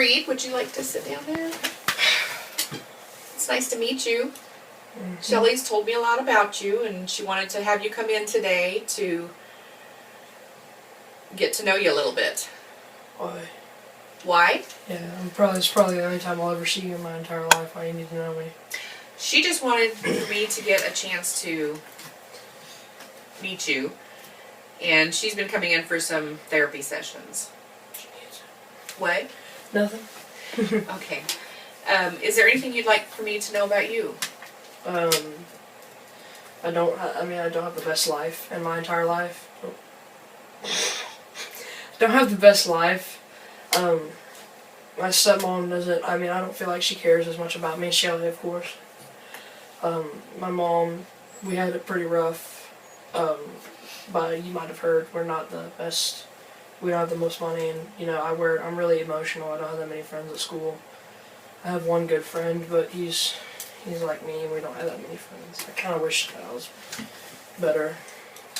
Reed, would you like to sit down there? It's nice to meet you. Mm-hmm. Shelly's told me a lot about you, and she wanted to have you come in today to get to know you a little bit. Why? Why? Yeah, it's probably the only time I'll ever see you in my entire life. Why you need to know me? She just wanted for me to get a chance to meet you, and she's been coming in for some therapy sessions. She needs it. What? Nothing. Okay. Is there anything you'd like for me to know about you? I don't have the best life in my entire life. Don't have the best life. My stepmom doesn't, I don't feel like she cares as much about me. Shelly, of course. My mom, we had it pretty rough. But you might have heard, we're not the best. We don't have the most money, and I'm really emotional. I don't have that many friends at school. I have one good friend, but he's like me, and we don't have that many friends. I kind of wish that I was better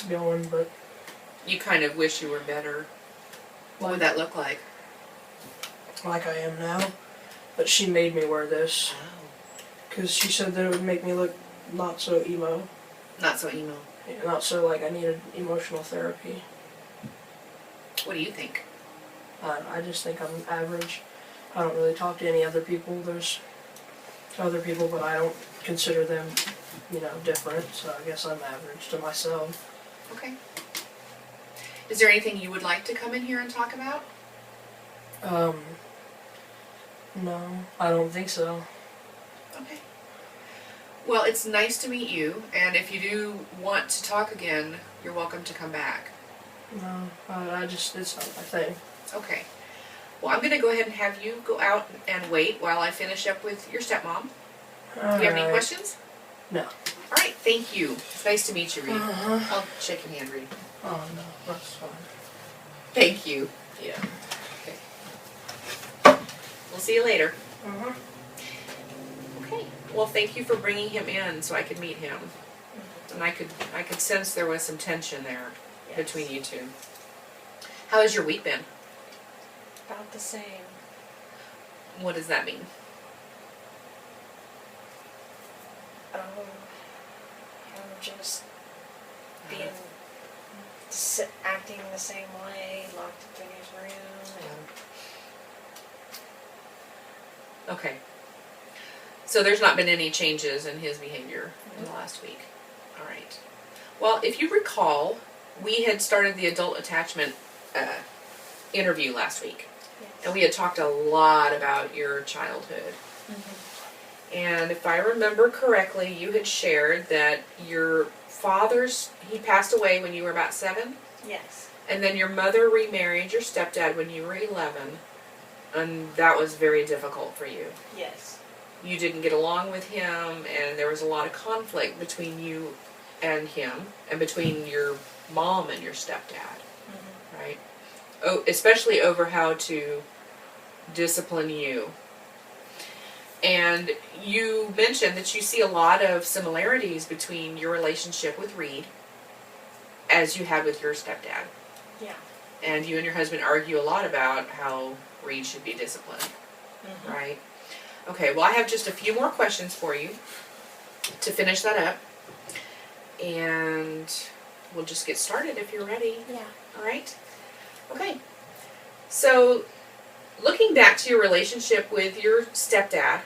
going, but You kind of wish you were better. What would that look like? like I am now. But she made me wear this Oh. because she said that it would make me look not so emo, Not so emo. not so like I needed emotional therapy. What do you think? I just think I'm average. I don't really talk to any other people. There's other people, but I don't consider them, different. So I guess I'm average to myself. Okay. Is there anything you would like to come in here and talk about? No, I don't think so. Okay. Well, it's nice to meet you, and if you do want to talk again, you're welcome to come back. No, it's not my thing. Okay. Well, I'm going to go ahead and have you go out and wait while I finish up with your stepmom. Do you have any questions? No. All right, thank you. It's nice to meet you, Reed. I'll shake your hand, Reed. Oh, no, that's fine. Thank you. Yeah. Okay. We'll see you later. Uh-huh. Okay. Well, thank you for bringing him in so I could meet him. And I could sense there was some tension there between you two. How has your week been? About the same. What does that mean? I'm just acting the same way, locked up in his room. Okay. So there's not been any changes in his behavior in the last week. All right. Well, if you recall, we had started the adult attachment interview last week. Yes. And we had talked a lot about your childhood. Mm-hmm. And if I remember correctly, you had shared that your he passed away when you were about 7? Yes. And then your mother remarried your stepdad when you were 11. And that was very difficult for you. Yes. You didn't get along with him, and there was a lot of conflict between you and him, and between your mom and your stepdad, right? Oh, especially over how to discipline you. And you mentioned that you see a lot of similarities between your relationship with Reed as you had with your stepdad. Yeah. And you and your husband argue a lot about how Reed should be disciplined, right? Okay, well, I have just a few more questions for you to finish that up. And we'll just get started if you're ready. Yeah. All right? Okay. So, looking back to your relationship with your stepdad,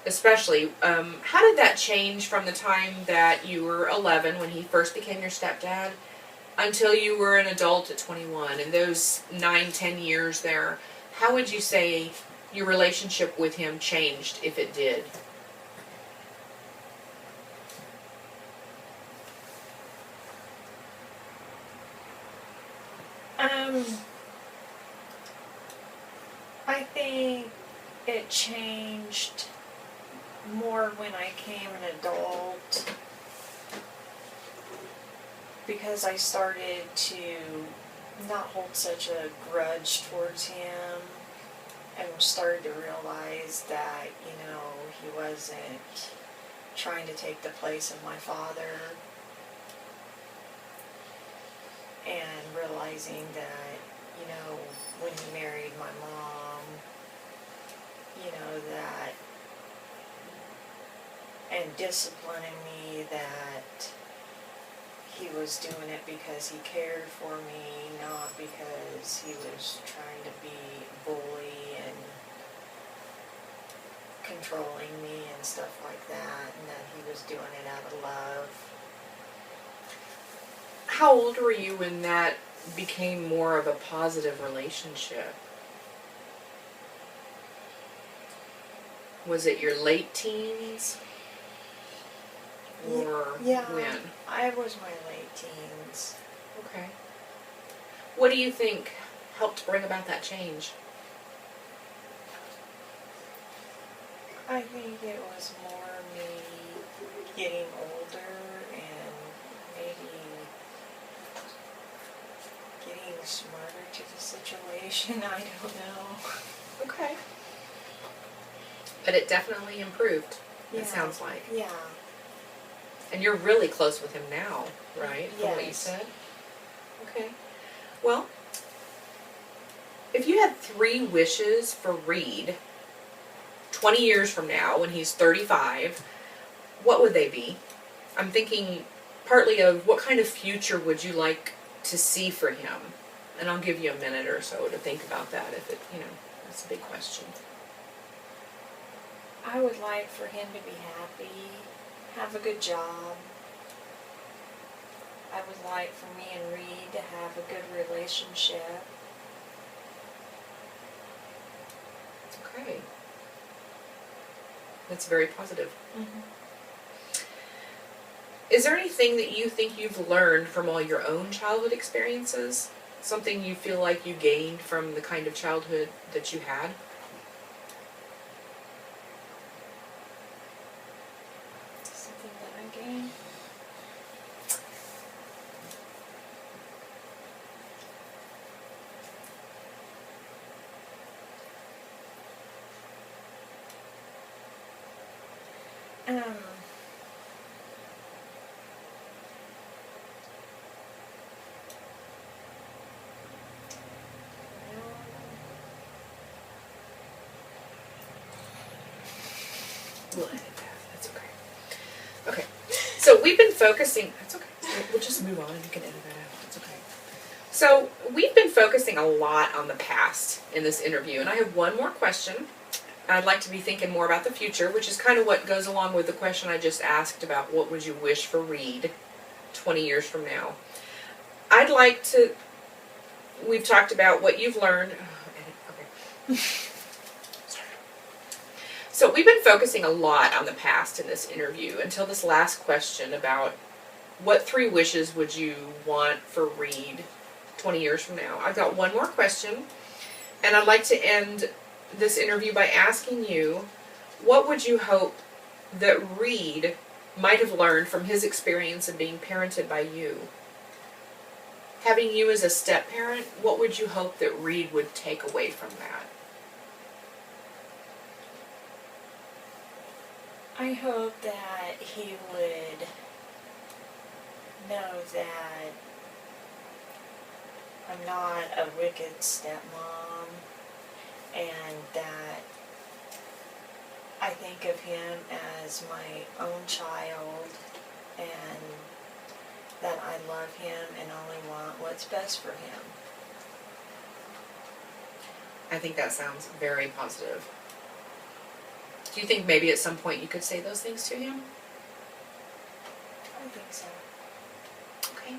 especially, how did that change from the time that you were 11 when he first became your stepdad until you were an adult at 21? And those 9-10 years there, how would you say your relationship with him changed, if it did? I think it changed more when I became an adult, because I started to not hold such a grudge towards him, and started to realize that, he wasn't trying to take the place of my father, and realizing that, when he married my mom, and disciplining me that he was doing it because he cared for me, not because he was trying to be a bully and controlling me and stuff like that, and that he was doing it out of love. How old were you when that became more of a positive relationship? Was it your late teens? Or Yeah, when? I was my late teens. Okay. What do you think helped bring about that change? I think it was more me getting older and maybe getting smarter to the situation. I don't know. Okay. But it definitely improved, Yeah. it sounds like. Yeah. And you're really close with him now, right? From what you Yes. said? Okay. Well, if you had 3 wishes for Reed 20 years from now when he's 35, what would they be? I'm thinking partly of what kind of future would you like to see for him? And I'll give you a minute or so to think about that if it, that's a big question. I would like for him to be happy, have a good job. I would like for me and Reed to have a good relationship. Okay. That's very positive. Mm-hmm. Is there anything that you think you've learned from all your own childhood experiences? Something you feel like you gained from the kind of childhood that you had? Something that I gained. We'll edit that. That's okay. Okay. So we've been focusing. That's okay. We'll just move on. You can edit that out. That's okay. So we've been focusing a lot on the past in this interview, and I have one more question. I'd like to be thinking more about the future, which is kind of what goes along with the question I just asked about what would you wish for Reed 20 years from now. I'd like to. We've talked about what you've learned. Okay. So we've been focusing a lot on the past in this interview until this last question about what 3 wishes would you want for Reed 20 years from now. I've got one more question, and I'd like to end this interview by asking you, what would you hope that Reed might have learned from his experience of being parented by you? Having you as a step-parent, what would you hope that Reed would take away from that? I hope that he would know that I'm not a wicked stepmom, and that I think of him as my own child, and that I love him and only want what's best for him. I think that sounds very positive. Do you think maybe at some point you could say those things to him? I think so. Okay.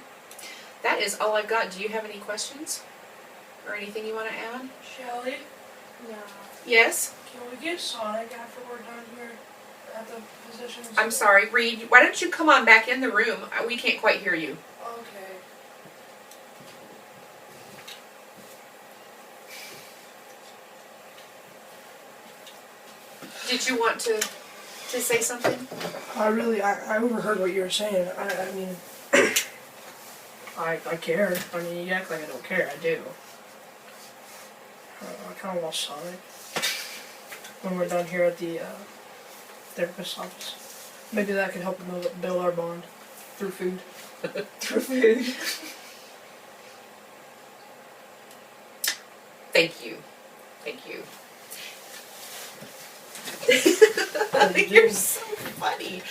That is all I've got. Do you have any questions? Or anything you want to add? Shelly, No. Yes? can we get Sonic after we're done here at the physician's? I'm sorry, Reed. Why don't you come on back in the room? We can't quite hear you. Okay. Did you want to say something? I overheard what you were saying. I mean, I care. I mean, you act like I don't care. I do. I kind of lost Sonic when we're done here at the therapist's office. Maybe that could help build our bond through food. Through food. Thank you. Thank you. Thank You're you. so funny.